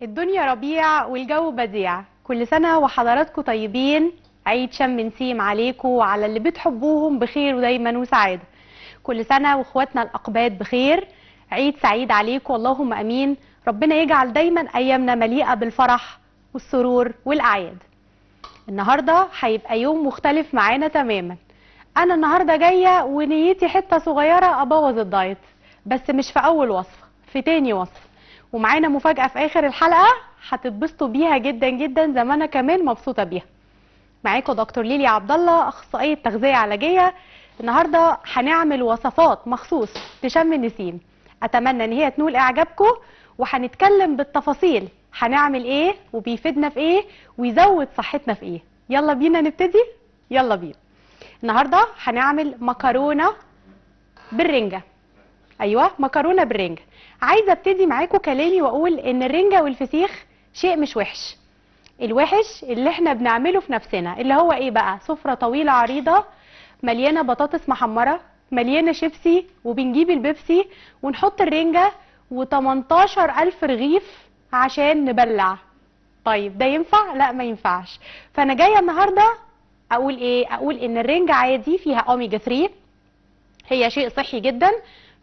الدنيا ربيع والجو بديع. كل سنة وحضراتكم طيبين. عيد شم نسيم عليكم وعلى اللي بتحبوهم بخير ودايما وسعادة. كل سنة واخواتنا الأقباط بخير. عيد سعيد عليكم اللهم أمين. ربنا يجعل دايما أيامنا مليئة بالفرح والسرور والأعياد. النهاردة هيبقى يوم مختلف معانا تماما. أنا النهاردة جاية ونيتي حتة صغيرة أبوظ الدايت، بس مش في أول وصفة، في تاني وصفة. ومعانا مفاجأة في آخر الحلقة هتتبسطوا بيها جدا جدا زي ما أنا كمان مبسوطة بيها. معاكم دكتور ليلي عبد الله، أخصائية تغذية علاجية. النهاردة هنعمل وصفات مخصوص لشم النسيم، أتمنى إن هي تنول إعجابكم، وهنتكلم بالتفاصيل هنعمل إيه وبيفيدنا في إيه ويزود صحتنا في إيه. يلا بينا نبتدي. يلا بينا. النهاردة هنعمل مكرونة بالرنجة. ايوه، مكرونه بالرنجه. عايزه ابتدي معاكم كلامي واقول ان الرنجه والفسيخ شيء مش وحش. الوحش اللي احنا بنعمله في نفسنا، اللي هو ايه بقى؟ سفره طويله عريضه مليانه بطاطس محمره، مليانه شيبسي، وبنجيب البيبسي ونحط الرنجه و18000 رغيف عشان نبلع. طيب ده ينفع؟ لا ما ينفعش. فانا جايه النهارده اقول ايه؟ اقول ان الرنجه عادي فيها اوميجا 3، هي شيء صحي جدا.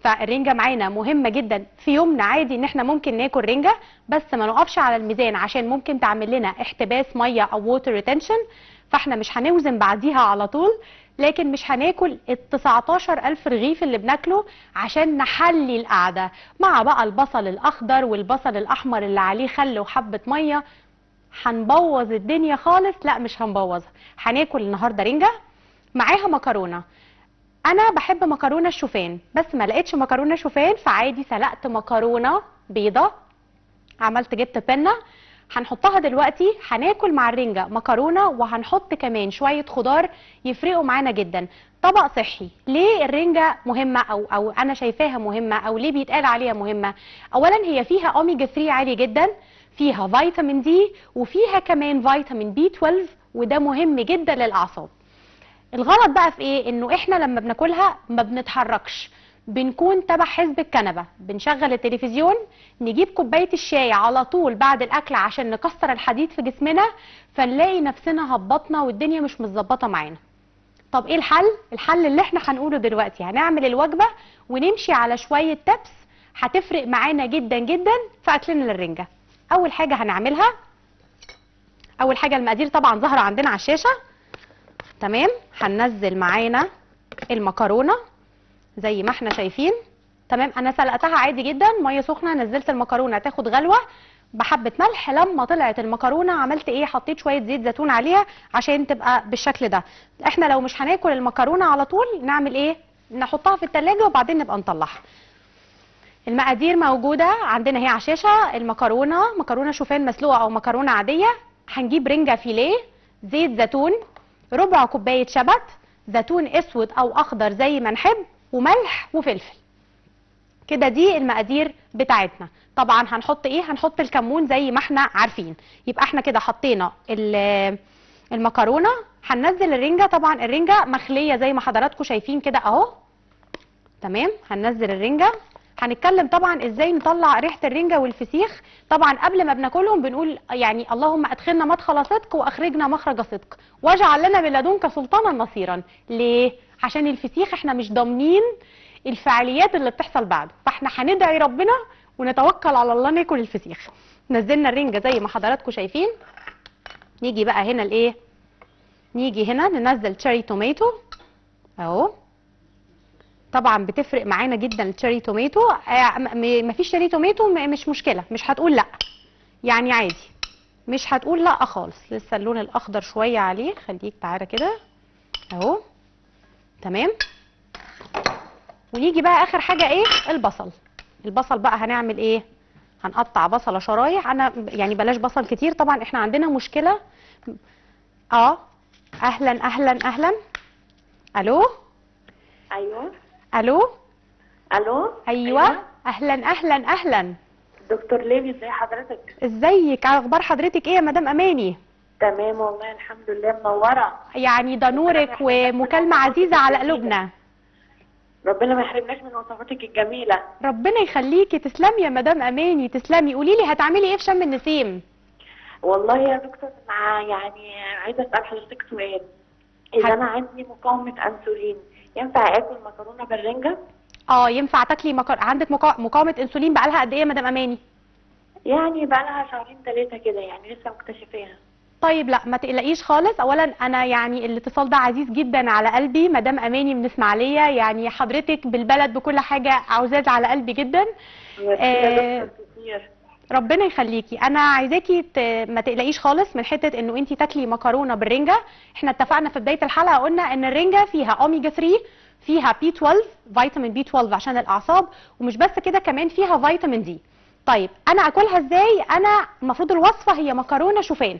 فالرنجه معانا مهمه جدا في يومنا. عادي ان احنا ممكن ناكل رنجه، بس ما نقفش على الميزان عشان ممكن تعمل لنا احتباس ميه او ووتر ريتنشن، فاحنا مش هنوزن بعديها على طول. لكن مش هناكل ال 19000 رغيف اللي بناكله عشان نحلي القعده مع بقى البصل الاخضر والبصل الاحمر اللي عليه خل وحبه ميه. هنبوظ الدنيا خالص. لا مش هنبوظها. هناكل النهارده رنجه معاها مكرونه. انا بحب مكرونه الشوفان، بس ما لقيتش مكرونه شوفان فعادي سلقت مكرونه بيضه. جبت بنه هنحطها دلوقتي. هناكل مع الرنجه مكرونه، وهنحط كمان شويه خضار يفرقوا معانا جدا. طبق صحي. ليه الرنجه مهمه او انا شايفاها مهمه، او ليه بيتقال عليها مهمه؟ اولا هي فيها اوميجا 3 عالي جدا، فيها فيتامين دي، وفيها كمان فيتامين بي 12، وده مهم جدا للاعصاب. الغلط بقى في ايه؟ انه احنا لما بناكلها ما بنتحركش، بنكون تبع حزب الكنبه، بنشغل التلفزيون، نجيب كوبايه الشاي على طول بعد الاكل عشان نكسر الحديد في جسمنا، فنلاقي نفسنا هبطنا والدنيا مش متظبطه معانا. طب ايه الحل؟ الحل اللي احنا هنقوله دلوقتي. هنعمل الوجبه ونمشي على شويه تبس هتفرق معانا جدا جدا في اكلنا للرنجه. اول حاجه هنعملها، اول حاجه المقادير طبعا ظاهره عندنا على الشاشه. تمام. هننزل معانا المكرونه زي ما احنا شايفين. تمام. انا سلقتها عادي جدا ميه سخنه، نزلت المكرونه تاخد غلوه بحبه ملح. لما طلعت المكرونه عملت ايه؟ حطيت شويه زيت زيتون عليها عشان تبقى بالشكل ده. احنا لو مش هناكل المكرونه على طول نعمل ايه؟ نحطها في التلاجة وبعدين نبقى نطلعها. المقادير موجوده عندنا هي على الشاشه. المكرونه مكرونه شوفان مسلوقه او مكرونه عاديه. هنجيب رنجه فيليه، زيت زيتون، ربع كوبايه شبت، زيتون اسود او اخضر زي ما نحب، وملح وفلفل. كده دي المقادير بتاعتنا. طبعا هنحط ايه؟ هنحط الكمون زي ما احنا عارفين. يبقى احنا كده حطينا المكرونه. هننزل الرنجه. طبعا الرنجه مخليه زي ما حضراتكم شايفين كده اهو. تمام. هننزل الرنجه. هنتكلم طبعا ازاي نطلع ريحه الرنجه والفسيخ. طبعا قبل ما بناكلهم بنقول يعني اللهم ادخلنا مدخل صدق واخرجنا مخرج صدق واجعل لنا من لدنك سلطانا نصيرا. ليه؟ عشان الفسيخ احنا مش ضامنين الفعاليات اللي بتحصل بعده، فاحنا هندعي ربنا ونتوكل على الله ناكل الفسيخ. نزلنا الرنجه زي ما حضراتكم شايفين. نيجي بقى هنا لايه؟ نيجي هنا ننزل تشيري توماتو اهو. طبعا بتفرق معانا جدا التشيري توماتو. مفيش تشيري توماتو مش مشكله، مش هتقول لا، يعني عادي مش هتقول لا خالص. لسه اللون الاخضر شويه عليه، خليك تعالى كده اهو. تمام. ونيجي بقى اخر حاجه ايه؟ البصل. البصل بقى هنعمل ايه؟ هنقطع بصله شرايح. انا يعني بلاش بصل كتير، طبعا احنا عندنا مشكله. اهلا اهلا اهلا. الو. ايوه. الو. الو. ايوه. اهلا اهلا اهلا. دكتور ليلي، ازي حضرتك؟ ازيك؟ اخبار حضرتك ايه يا مدام اماني؟ تمام والله الحمد لله، منوره. يعني ده نورك ومكالمه عزيزه على قلوبنا. ربنا ما يحرمناش من وصفاتك الجميله. ربنا يخليكي، تسلمي يا مدام اماني، تسلمي. قولي لي هتعملي ايه في شم النسيم؟ والله يا دكتور يعني عايزه اسال حضرتك سؤال. اذا هت... انا عندي مقاومه انسولين، ينفع اكل مكرونه بالرنجه؟ ينفع تاكلي عندك مقاومه انسولين بقالها قد ايه يا مدام اماني؟ يعني بقى لها شهرين ثلاثه كده، يعني لسه مكتشفاها. طيب لا ما تقلقيش خالص. اولا انا يعني الاتصال ده عزيز جدا على قلبي، مدام اماني من اسماعيليه، يعني حضرتك بالبلد بكل حاجه عزاز على قلبي جدا. ميرسي يا آه دكتور كتير. ربنا يخليكي. انا عايزاكي ما تقلقيش خالص من حته انه انت تاكلي مكرونه بالرنجه. احنا اتفقنا في بدايه الحلقه قلنا ان الرنجه فيها اوميجا 3، فيها بي 12، فيتامين بي 12 عشان الاعصاب، ومش بس كده كمان فيها فيتامين دي. طيب انا اكلها ازاي؟ انا المفروض الوصفه هي مكرونه شوفان.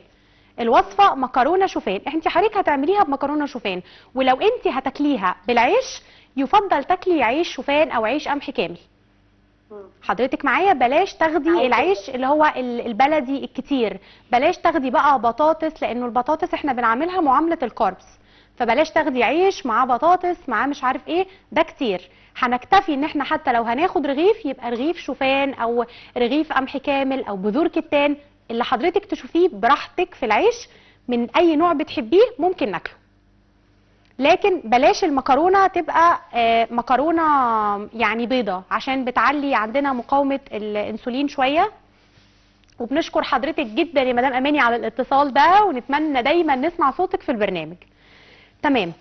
الوصفه مكرونه شوفان، انت حضرتك هتعمليها بمكرونه شوفان، ولو انت هتاكليها بالعيش يفضل تاكلي عيش شوفان او عيش قمح كامل. حضرتك معايا؟ بلاش تاخدي العيش اللي هو البلدي الكتير، بلاش تاخدي بقى بطاطس، لانه البطاطس احنا بنعملها معامله الكاربس، فبلاش تاخدي عيش معاه بطاطس معاه مش عارف ايه، ده كتير. هنكتفي ان احنا حتى لو هناخد رغيف يبقى رغيف شوفان او رغيف قمح كامل او بذور كتان، اللي حضرتك تشوفيه براحتك في العيش من اي نوع بتحبيه ممكن ناكله. لكن بلاش المكرونه تبقى مكرونه يعني بيضه، عشان بتعلي عندنا مقاومه الانسولين شويه. وبنشكر حضرتك جدا يا مدام اماني على الاتصال ده، ونتمنى دايما نسمع صوتك في البرنامج. تمام.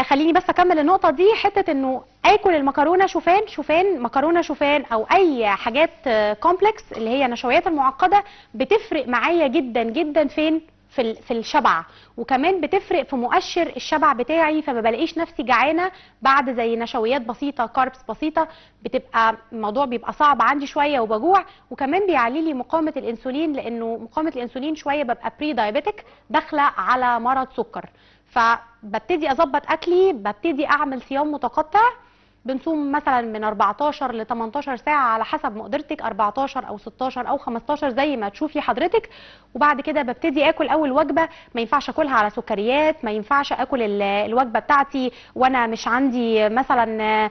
خليني بس اكمل النقطه دي، حته انه اكل المكرونه شوفان مكرونه شوفان او اي حاجات كومبلكس اللي هي نشويات المعقده، بتفرق معايا جدا جدا فين في الشبع، وكمان بتفرق في مؤشر الشبع بتاعي، فما بلاقيش نفسي جعانه بعد زي نشويات بسيطه كاربس بسيطه، بتبقى الموضوع بيبقى صعب عندي شويه وبجوع، وكمان بيعلي لي مقاومه الانسولين، لانه مقاومه الانسولين شويه ببقى بري دايابيتك داخله على مرض سكر. فببتدي اظبط اكلي، ببتدي اعمل صيام متقطع، بنصوم مثلا من 14 ل 18 ساعه على حسب مقدرتك، 14 او 16 او 15 زي ما تشوفي حضرتك. وبعد كده ببتدي اكل اول وجبه، ما ينفعش اكلها على سكريات، ما ينفعش اكل الوجبه بتاعتي وانا مش عندي مثلا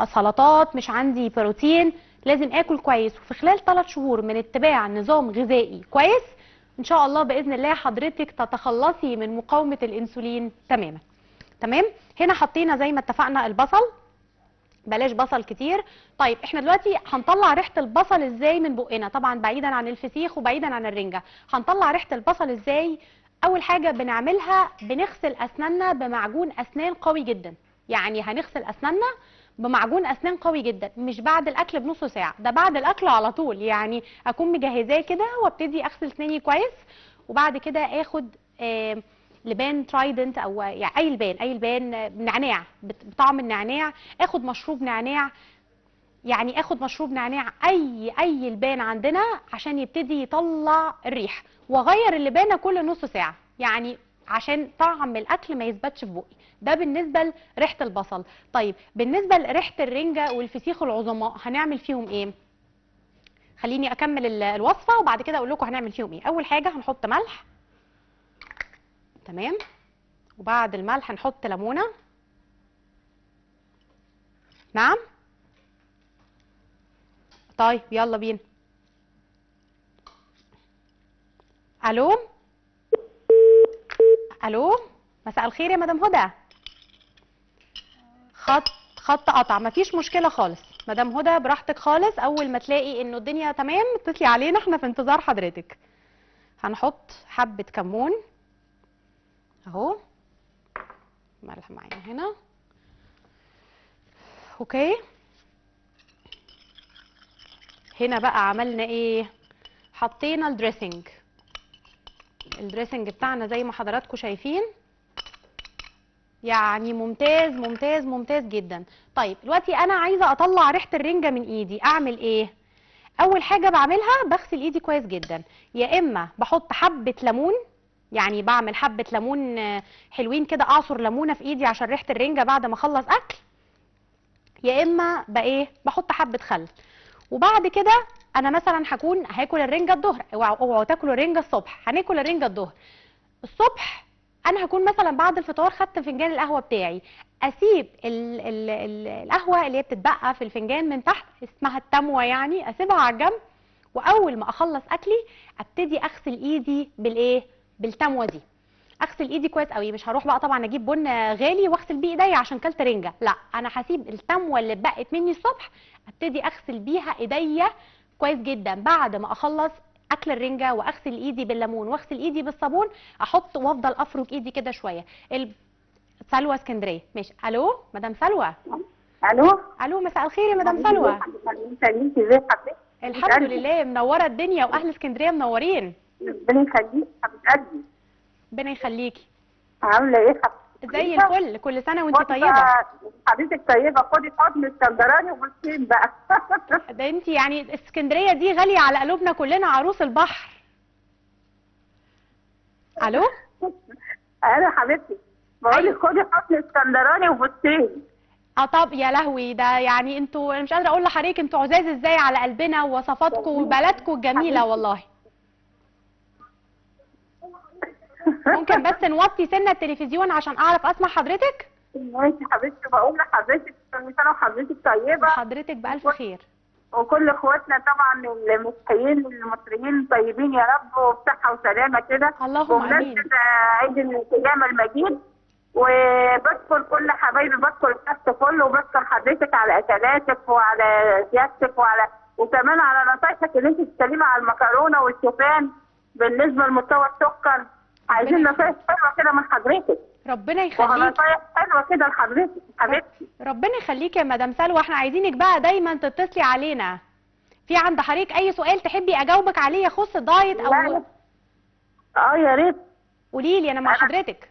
سلطات، مش عندي بروتين، لازم اكل كويس. وفي خلال 3 شهور من اتباع نظام غذائي كويس ان شاء الله باذن الله حضرتك تتخلصي من مقاومه الانسولين تماما. تمام. هنا حطينا زي ما اتفقنا البصل، بلاش بصل كتير. طيب احنا دلوقتي هنطلع ريحه البصل ازاي من بقنا؟ طبعا بعيدا عن الفسيخ وبعيدا عن الرنجه، هنطلع ريحه البصل ازاي؟ اول حاجه بنعملها بنغسل اسناننا بمعجون اسنان قوي جدا. يعني هنغسل اسناننا بمعجون اسنان قوي جدا، مش بعد الاكل بنص ساعه، ده بعد الاكل على طول، يعني اكون مجهزاه كده وابتدي اغسل اسناني كويس. وبعد كده اخد لبان ترايدنت او يعني اي لبان نعناع بطعم النعناع، اخد مشروب نعناع، يعني اخد مشروب نعناع اي لبان عندنا عشان يبتدي يطلع الريح، واغير اللبانه كل نص ساعه، يعني عشان طعم الاكل ما يثبتش في بقي. ده بالنسبه لريحه البصل. طيب بالنسبه لريحه الرنجه والفسيخ العظماء هنعمل فيهم ايه؟ خليني اكمل الوصفه وبعد كده اقول لكم هنعمل فيهم ايه. اول حاجه هنحط ملح، تمام، وبعد الملح هنحط ليمونه. نعم. طيب يلا بينا. الو. الو. مساء الخير يا مدام هدى. خط قطع، مفيش مشكله خالص مدام هدى، براحتك خالص. اول ما تلاقي انه الدنيا تمام اتصلي علينا، احنا في انتظار حضرتك. هنحط حبه كمون اهو، ملح معانا هنا، اوكي. هنا بقى عملنا ايه؟ حطينا الدريسنج بتاعنا زي ما حضراتكم شايفين، يعني ممتاز ممتاز ممتاز جدا. طيب دلوقتي انا عايزه اطلع ريحه الرنجه من ايدي، اعمل ايه؟ اول حاجه بعملها بغسل ايدي كويس جدا، يا اما بحط حبه ليمون، يعني بعمل حبه ليمون حلوين كده، اعصر ليمونه في ايدي عشان ريحه الرنجه بعد ما اخلص اكل، يا اما بايه بحط حبه خل. وبعد كده انا مثلا هاكل الرنجه الظهر، اوعوا تاكلوا الرنجه الصبح، هناكل الرنجه الظهر. الصبح انا هكون مثلا بعد الفطار خدت فنجان القهوه بتاعي، اسيب ال القهوه اللي هي بتتبقى في الفنجان من تحت اسمها التموه يعني، اسيبها على الجنب، واول ما اخلص اكلي ابتدي اغسل ايدي بالايه؟ بالتموه دي. اغسل ايدي كويس قوي، مش هروح بقى طبعا اجيب بن غالي واغسل بيه ايديا عشان كلت رنجه، لا انا هسيب التموه اللي اتبقت مني الصبح ابتدي اغسل بيها ايديا كويس جدا. بعد ما اخلص اكل الرنجه واغسل ايدي بالليمون واغسل ايدي بالصابون، احط وافضل افرك ايدي كده شويه. سلوى اسكندريه، ماشي. الو مدام سلوى. الو. الو مساء الخير يا مدام سلوى. انت ازي حضرتك؟ الحمد لله، منوره الدنيا، واهل اسكندريه منورين. ربنا يخليك حبيبه قلبي. ربنا يخليكي. عامله ايه حبيبتي؟ زي الفل، كل سنه وانت طيبه. حبيبتك طيبه، خدي حضن اسكندراني وبصين بقى. ده انت يعني اسكندريه دي غاليه على قلوبنا كلنا، عروس البحر. الو. انا حبيبتي بقول لك خدي حضن اسكندراني وبصين. طب يا لهوي، ده يعني انتوا، انا مش قادره اقول لحضرتك انتوا عزاز ازاي على قلبنا، ووصفاتكم وبلدكم الجميله والله. ممكن بس نوطي سنه التلفزيون عشان اعرف اسمع حضرتك؟ ماشي حبيبتي، بقول لحضرتك كل سنه وحضرتك طيبه. حضرتك بالف خير. وكل اخواتنا طبعا المسيحيين المصريين طيبين يا رب، وبصحه وسلامه كده. اللهم امين. بمناسبه عيد القيامه المجيد، وبشكر كل حبايبي، بشكر الكاست كله، وبشكر حضرتك على اكلاتك وعلى سيادتك وكمان على نصايحك اللي انت بتتكلمي على المكرونه والشوفان بالنسبه لمستوى السكر. عايزين نصايح حلوه كده من حضرتك. ربنا يخليك. ونصايح حلوه كده لحضرتك حبيبتي. ربنا يخليك يا مدام سلوى، احنا عايزينك بقى دايما تتصلي علينا. في عند حضرتك اي سؤال تحبي اجاوبك عليه يخص الدايت او يا ريت. قولي لي، انا مع حضرتك.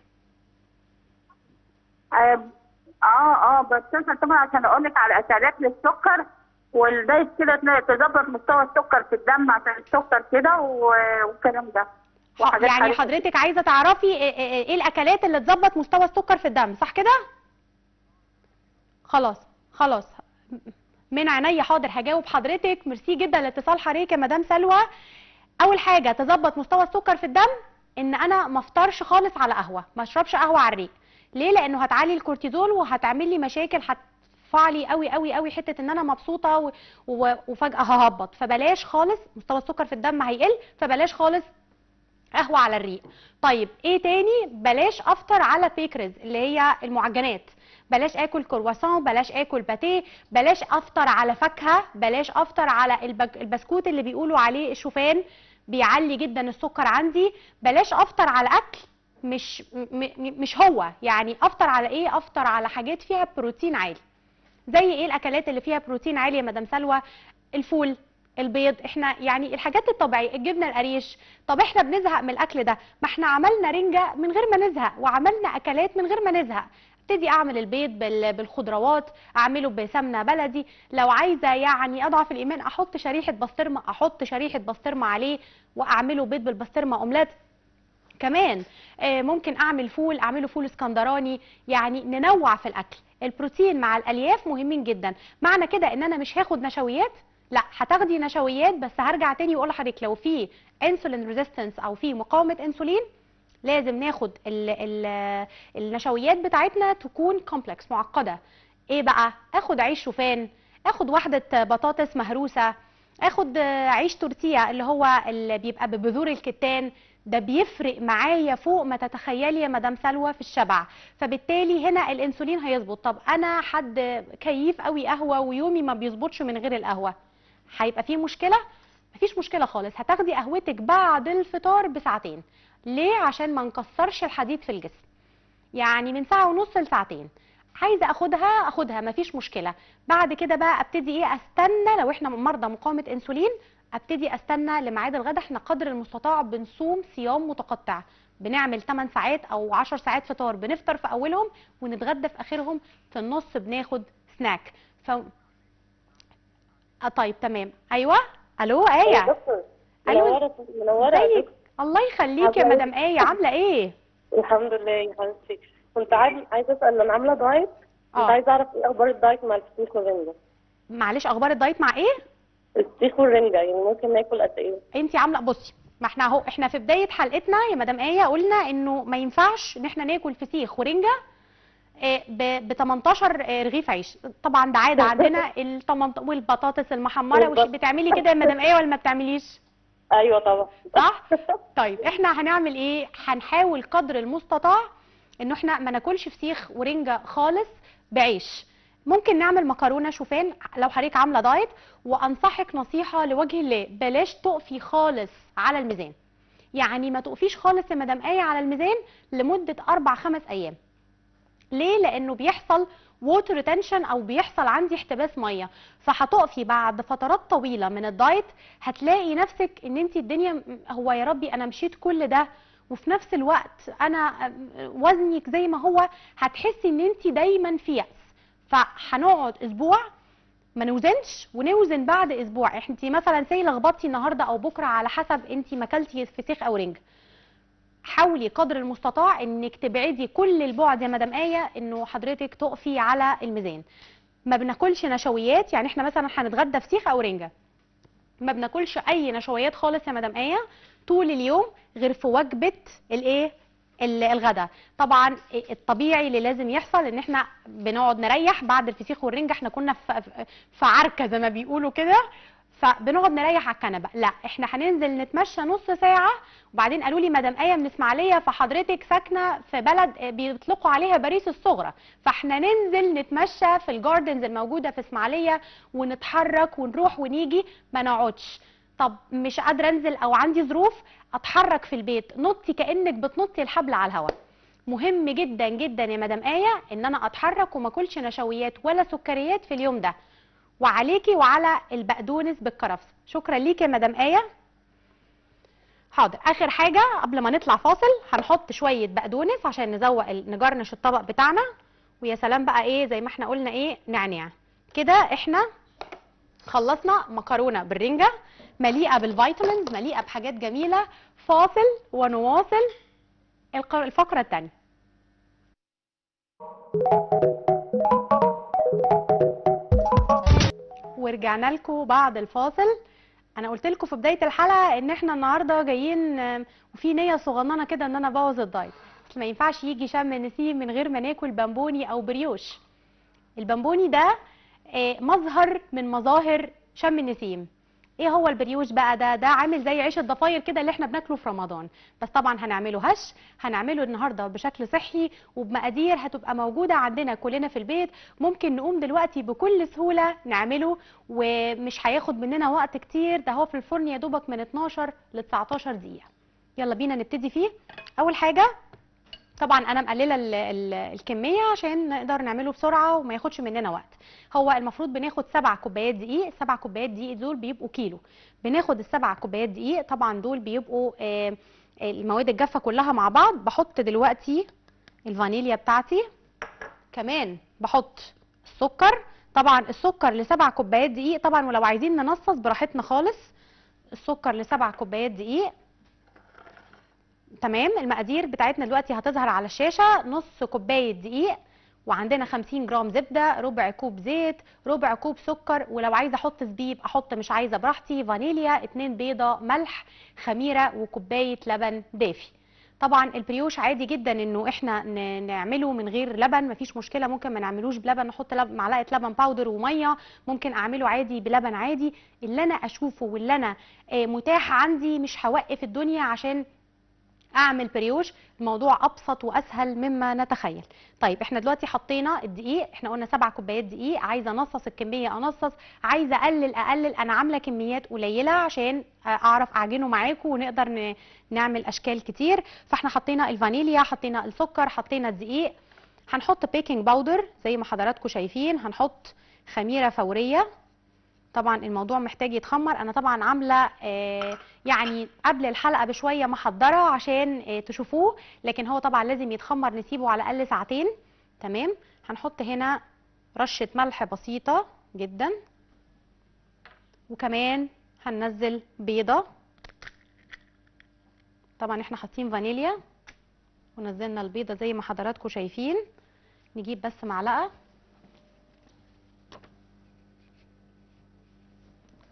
بتصل طبعا عشان اقول لك على اكلات للسكر والدايت كده تظبط مستوى السكر في الدم عشان السكر كده والكلام ده. يعني حضرتك عايزه تعرفي ايه الاكلات اللي تظبط مستوى السكر في الدم، صح كده؟ خلاص من عينيا، حاضر هجاوب حضرتك. ميرسي جدا لاتصال حضرتك يا مدام سلوى. اول حاجه تظبط مستوى السكر في الدم ان انا ما افطرش خالص على قهوه، ما اشربش قهوه على الريق. ليه؟ لانه هتعلي الكورتيزول وهتعمل لي مشاكل، هترفع لي قوي قوي قوي حته ان انا مبسوطه وفجاه ههبط. فبلاش خالص، مستوى السكر في الدم هيقل، فبلاش خالص قهوه على الريق. طيب ايه تاني؟ بلاش افطر على بيكرز اللي هي المعجنات، بلاش اكل كرواسون، بلاش اكل باتيه، بلاش افطر على فاكهه، بلاش افطر على البسكوت اللي بيقولوا عليه الشوفان بيعلي جدا السكر عندي. بلاش افطر على اكل مش هو يعني. افطر على ايه؟ افطر على حاجات فيها بروتين عالي. زي ايه الاكلات اللي فيها بروتين عالي يا مدام سلوى؟ الفول، البيض، احنا يعني الحاجات الطبيعيه، الجبنه القريش. طب احنا بنزهق من الاكل ده، ما احنا عملنا رنجه من غير ما نزهق، وعملنا اكلات من غير ما نزهق. ابتدي اعمل البيض بالخضروات، اعمله بسمنه بلدي. لو عايزه يعني اضعف الايمان احط شريحه بسطرمه عليه واعمله بيض بالبسطرمه اومليت. كمان ممكن اعمله فول اسكندراني. يعني ننوع في الاكل. البروتين مع الالياف مهمين جدا. معنى كده ان انا مش هاخد نشويات؟ لا، هتاخدي نشويات، بس هرجع تاني واقول لحضرتك لو في انسولين ريزيستنس او في مقاومه انسولين لازم ناخد النشويات بتاعتنا تكون كومبلكس، معقده. ايه بقى؟ اخد عيش شوفان، اخد واحده بطاطس مهروسه، اخد عيش تورتيه اللي هو اللي بيبقى ببذور الكتان. ده بيفرق معايا فوق ما تتخيلي يا مدام سلوى في الشبع. فبالتالي هنا الانسولين هيظبط. طب انا حد كيف قوي قهوه ويومي ما بيظبطش من غير القهوه، هيبقى فيه مشكله؟ مفيش مشكله خالص. هتاخدي قهوتك بعد الفطار بساعتين. ليه؟ عشان ما نكسرش الحديد في الجسم. يعني من ساعه ونص لساعتين. عايزه اخدها مفيش مشكله. بعد كده بقى ابتدي استنى. لو احنا مرضى مقاومه انسولين ابتدي استنى لميعاد الغداء. احنا قدر المستطاع بنصوم صيام متقطع، بنعمل 8 ساعات او 10 ساعات فطار، بنفطر في اولهم ونتغدى في اخرهم، في النص بناخد سناك. طيب تمام. ايوه. الو ايه؟ يا دكتور منوره يا دكتور. الله يخليك يا مدام ايه، عامله ايه؟ الحمد لله يا حبيبتي. كنت عايزه اسال، انا عامله دايت، كنت عايزه اعرف ايه اخبار الدايت مع الفسيخ والرنجه. معلش، اخبار الدايت مع ايه؟ الفسيخ والرنجه، يعني ممكن ناكل قد ايه؟ انت عامله، بصي ما احنا اهو احنا في بدايه حلقتنا يا مدام ايه قلنا انه ما ينفعش ان احنا ناكل فسيخ ورنجه ب 18 رغيف عيش. طبعا ده عاده عندنا والبطاطس المحمره بتعملي كده يا مدام ايه ولا ما بتعمليش؟ ايوه طبعا. صح. طيب احنا هنعمل ايه؟ هنحاول قدر المستطاع انه احنا ما ناكلش فسيخ ورنجه خالص بعيش. ممكن نعمل مكرونه شوفان لو حضرتك عامله دايت، وانصحك نصيحه لوجه الله بلاش تقفي خالص على الميزان. يعني ما تقفيش خالص يا مدام ايه على الميزان لمده 4-5 ايام. ليه؟ لانه بيحصل ووتر ريتنشن او بيحصل عندي احتباس ميه، فهتقفي بعد فترات طويله من الدايت هتلاقي نفسك ان انت الدنيا هو يا ربي انا مشيت كل ده وفي نفس الوقت انا وزنك زي ما هو، هتحسي ان انت دايما في يأس. فهنقعد اسبوع ما نوزنش ونوزن بعد اسبوع. انت مثلا سي لخبطتي النهارده او بكره على حسب انت ما اكلتي فسيخ او رنجه، حاولي قدر المستطاع انك تبعدي كل البعد يا مدام ايه انه حضرتك تقفي على الميزان. ما بناكلش نشويات، يعني احنا مثلا هنتغدى فسيخ او رنجه، ما بناكلش اي نشويات خالص يا مدام ايه طول اليوم غير في وجبه الايه الغدا. طبعا الطبيعي اللي لازم يحصل ان احنا بنقعد نريح بعد الفسيخ والرنجه. احنا كنا في عركه زي ما بيقولوا كده، فبنقعد نريح على الكنبه. لا احنا هننزل نتمشى نص ساعه. وبعدين قالوا لي مدام ايه من اسماعيليه، فحضرتك ساكنه في بلد بيطلقوا عليها باريس الصغرى، فاحنا ننزل نتمشى في الجاردنز الموجوده في اسماعيليه ونتحرك ونروح ونيجي، ما نقعدش. طب مش قادره انزل او عندي ظروف، اتحرك في البيت، نطي كانك بتنطي الحبل على الهواء. مهم جدا جدا يا مدام ايه ان انا اتحرك وما اكلش نشويات ولا سكريات في اليوم ده. وعليكي وعلى البقدونس بالكرفس. شكرا ليكي يا مدام ايه. حاضر. اخر حاجه قبل ما نطلع فاصل هنحط شويه بقدونس عشان نجرنش الطبق بتاعنا. ويا سلام بقى ايه زي ما احنا قلنا ايه نعناع. كده احنا خلصنا مكرونه بالرنجه مليئه بالفيتامينز مليئه بحاجات جميله. فاصل ونواصل الفقره الثانيه. ورجعنا لكم بعد الفاصل. انا قلت لكم في بدايه الحلقه ان احنا النهارده جايين وفي نيه صغننه كده ان انا ابوظ الدايت، بس ما ينفعش يجي شم النسيم من غير ما ناكل بامبوني او بريوش. البامبوني ده مظهر من مظاهر شم النسيم. ايه هو البريوش بقى؟ ده عامل زي عيش الضفاير كده اللي احنا بناكله في رمضان، بس طبعا هنعمله هش. هنعمله النهارده بشكل صحي وبمقادير هتبقى موجوده عندنا كلنا في البيت. ممكن نقوم دلوقتي بكل سهوله نعمله ومش هياخد مننا وقت كتير. ده هو في الفرن يا دوبك من 12 ل 19 دقيقه. يلا بينا نبتدي فيه. اول حاجه طبعا انا مقلله الكميه عشان نقدر نعمله بسرعه وما ياخدش مننا وقت. هو المفروض بناخد 7 كوبايات دقيق. 7 كوبايات دقيق دول بيبقوا كيلو. بناخد ال7 كوبايات دقيق، طبعا دول بيبقوا المواد الجافه كلها مع بعض. بحط دلوقتي الفانيليا بتاعتي، كمان بحط السكر. طبعا السكر ل7 كوبايات دقيق طبعا، ولو عايزين ننصص براحتنا خالص. السكر ل7 كوبايات دقيق. تمام. المقادير بتاعتنا دلوقتي هتظهر على الشاشه. نص كوبايه دقيق، وعندنا 50 جرام زبده، ربع كوب زيت، ربع كوب سكر، ولو عايزه احط زبيب احط، مش عايزه براحتي. فانيليا، 2 بيضه، ملح، خميره، وكوبايه لبن دافي. طبعا البريوش عادي جدا انه احنا نعمله من غير لبن، مفيش مشكله. ممكن ما نعملوش بلبن، نحط معلقه لبن باودر وميه. ممكن اعمله عادي بلبن عادي. اللي انا اشوفه واللي انا متاح عندي، مش هوقف الدنيا عشان اعمل بريوش. الموضوع ابسط واسهل مما نتخيل. طيب احنا دلوقتي حطينا الدقيق. احنا قلنا 7 كوبايات دقيق. عايزه انصص الكميه انصص، عايزه اقلل. انا عامله كميات قليله عشان اعرف اعجنه معاكم ونقدر نعمل اشكال كتير. فاحنا حطينا الفانيليا، حطينا السكر، حطينا الدقيق. هنحط بيكنج باودر زي ما حضراتكم شايفين. هنحط خميره فوريه. طبعا الموضوع محتاج يتخمر. انا طبعا عامله يعني قبل الحلقه بشويه محضره عشان تشوفوه، لكن هو طبعا لازم يتخمر، نسيبه على الاقل ساعتين. تمام. هنحط هنا رشه ملح بسيطه جدا، وكمان هننزل بيضه. طبعا احنا حاطين فانيليا ونزلنا البيضه زي ما حضراتكم شايفين. نجيب بس معلقه.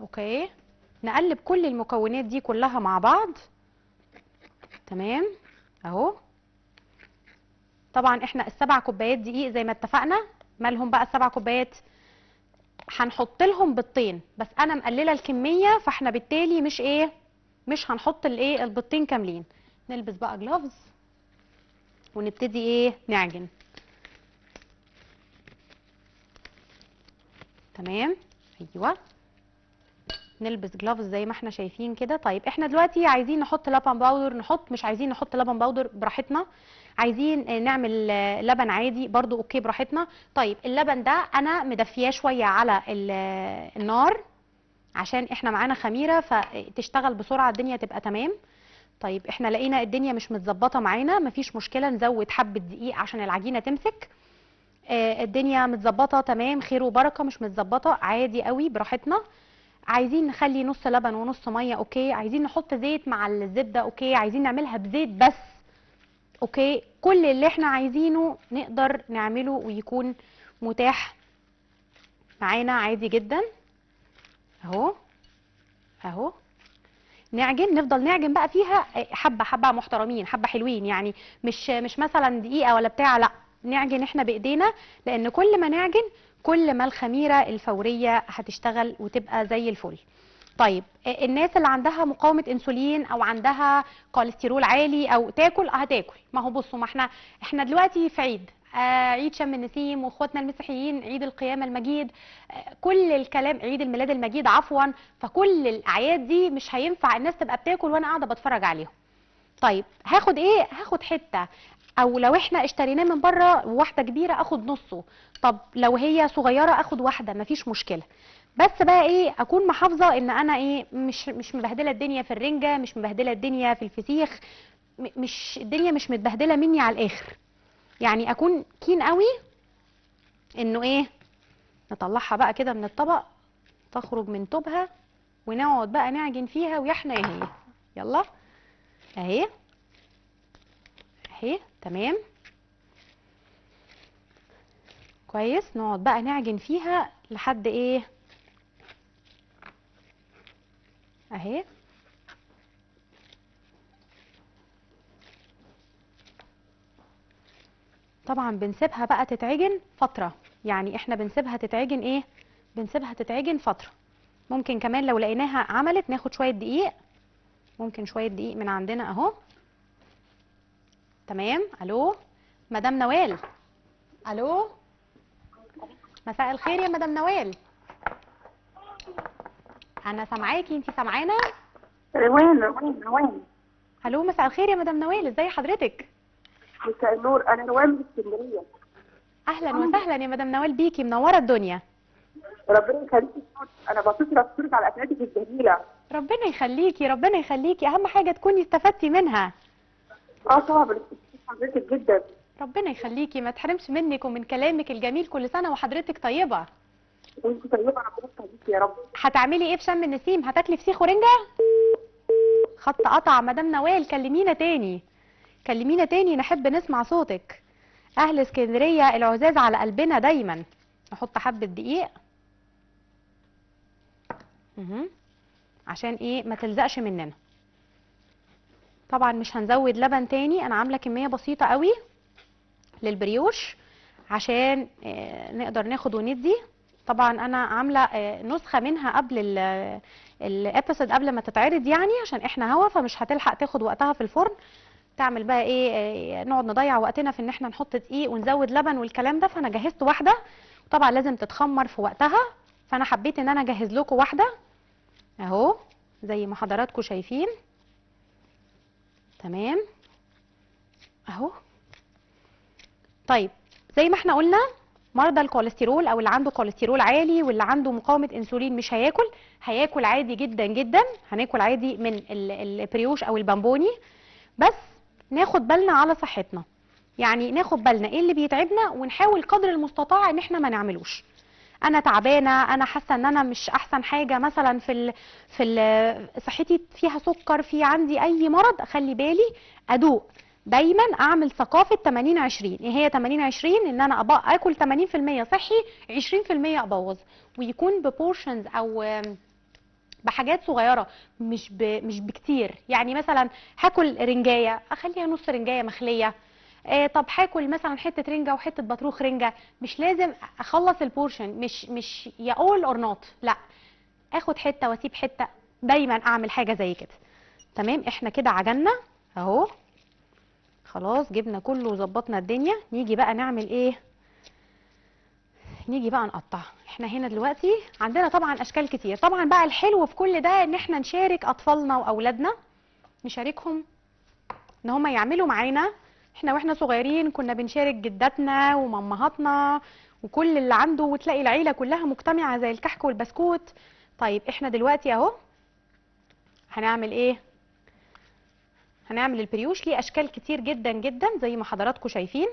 اوكي. نقلب كل المكونات دي كلها مع بعض تمام اهو. طبعا احنا ال7 كوبايات دقيق زي ما اتفقنا، مالهم بقى ال7 كوبايات؟ هنحط لهم بيضتين بس، انا مقلله الكميه، فاحنا بالتالي مش هنحط البيضتين كاملين. نلبس بقى جلافز ونبتدي نعجن. تمام ايوه، نلبس جلافز زي ما احنا شايفين كده. طيب احنا دلوقتي عايزين نحط لبن باودر نحط، مش عايزين نحط لبن باودر براحتنا، عايزين نعمل لبن عادي برضو اوكي براحتنا. طيب اللبن ده انا مدفياه شويه على النار عشان احنا معانا خميره فتشتغل بسرعه الدنيا تبقى تمام. طيب احنا لقينا الدنيا مش متظبطه معانا، مفيش مشكله، نزود حبه دقيق عشان العجينه تمسك. الدنيا متظبطه تمام خير وبركه، مش متظبطه عادي قوي براحتنا. عايزين نخلي نص لبن ونص ميه اوكي، عايزين نحط زيت مع الزبده اوكي، عايزين نعملها بزيت بس اوكي. كل اللي احنا عايزينه نقدر نعمله ويكون متاح معانا عادي جدا. اهو اهو نعجن، نفضل نعجن بقى فيها حبه حبه محترمين، حبه حلوين يعني، مش مثلا دقيقه ولا بتاع، لا نعجن احنا بايدينا، لان كل ما نعجن كل ما الخميره الفوريه هتشتغل وتبقى زي الفل. طيب الناس اللي عندها مقاومه انسولين او عندها كوليسترول عالي او تاكل هتاكل. ما هو بصوا، ما احنا دلوقتي في عيد، عيد شم النسيم، واخواتنا المسيحيين عيد القيامه المجيد، كل الكلام عيد الميلاد المجيد عفوا. فكل الاعياد دي مش هينفع الناس تبقى بتاكل وانا قاعده بتفرج عليهم. طيب هاخد هاخد حته، او لو احنا اشتريناه من بره واحده كبيره اخد نصه، طب لو هي صغيره اخد واحده مفيش مشكله. بس بقى اكون محافظه ان انا مش مبهدله الدنيا في الرنجه، مش مبهدله الدنيا في الفسيخ، مش الدنيا مش متبهدله مني على الاخر، يعني اكون كين قوي انه نطلعها بقى كده من الطبق، تخرج من توبها، ونقعد بقى نعجن فيها ويحنا هي. يلا اهي اهي تمام كويس. نقعد بقى نعجن فيها لحد اهي. طبعا بنسيبها بقى تتعجن فترة، يعني احنا بنسيبها تتعجن بنسيبها تتعجن فترة. ممكن كمان لو لقيناها عملت ناخد شوية دقيق، ممكن شوية دقيق من عندنا اهو. تمام. الو مدام نوال، الو مساء الخير يا مدام نوال، انا سامعاكي، انتي سامعانا؟ روان. الو مساء الخير يا مدام نوال، ازي حضرتك؟ مساء النور، انا روان من اسكندريه. اهلا وسهلا يا مدام نوال بيكي، منوره الدنيا. ربنا يخليكي، انا بتصل اشكرك على اكلاتك الجميله. ربنا يخليكي ربنا يخليكي، اهم حاجه تكوني استفدتي منها. طبعا بستفيد حضرتك جدا. ربنا يخليكي، ما تحرمش منك ومن كلامك الجميل، كل سنه وحضرتك طيبه. وانت طيبه، ربنا يخليكي يا رب. هتعملي ايه في شم النسيم؟ هتاكلي فسيخ ورنجه؟ خط قطع مدام نوال، كلمينا تاني كلمينا تاني، نحب نسمع صوتك. اهل اسكندريه العزاز على قلبنا دايما. نحط حبه دقيق عشان ما تلزقش مننا. طبعا مش هنزود لبن تاني، انا عامله كميه بسيطه قوي للبريوش عشان نقدر ناخد وندي. طبعا انا عامله نسخه منها قبل الابيسود قبل ما تتعرض، يعني عشان احنا هوا فمش هتلحق تاخد وقتها في الفرن. تعمل بقى نقعد نضيع وقتنا في ان احنا نحط دقيق ونزود لبن والكلام ده. فانا جهزت واحده، طبعا لازم تتخمر في وقتها، فانا حبيت ان انا اجهز لكم واحده اهو زي ما حضراتكم شايفين. تمام اهو. طيب زي ما احنا قلنا، مرضى الكوليسترول او اللي عنده كوليسترول عالي واللي عنده مقاومه انسولين مش هياكل عادي جدا جدا، هناكل عادي من البريوش او البامبوني، بس ناخد بالنا على صحتنا، يعني ناخد بالنا ايه اللي بيتعبنا ونحاول قدر المستطاع ان احنا ما نعملوش. انا تعبانه، انا حاسه ان انا مش احسن حاجه مثلا صحتي فيها سكر، في عندي اي مرض، اخلي بالي ادوق دايما، اعمل ثقافه 80-20. ايه هي 80-20؟ ان انا اكل 80% صحي، 20% ابوظ، ويكون ببورشنز او بحاجات صغيره، مش بكتير. يعني مثلا هاكل رنجايه اخليها نص رنجايه مخليه، طب هاكل مثلا حته رنجه وحته بطروخ رنجه، مش لازم اخلص البورشن، مش يا اول اور نوت، لا، اخد حته واسيب حته، دايما اعمل حاجه زي كده. تمام، احنا كده عجلنا اهو، خلاص جبنا كله وظبطنا الدنيا. نيجي بقى نعمل ايه؟ نيجي بقى نقطع. احنا هنا دلوقتي عندنا طبعا اشكال كتير. طبعا بقى الحلو في كل ده ان احنا نشارك اطفالنا واولادنا، نشاركهم ان هم يعملوا معانا. احنا واحنا صغيرين كنا بنشارك جداتنا ومامهاتنا وكل اللي عنده، وتلاقي العيله كلها مجتمعه زي الكحك والبسكوت. طيب احنا دلوقتي اهو هنعمل ايه؟ هنعمل البريوش. ليه اشكال كتير جدا جدا زي ما حضراتكم شايفين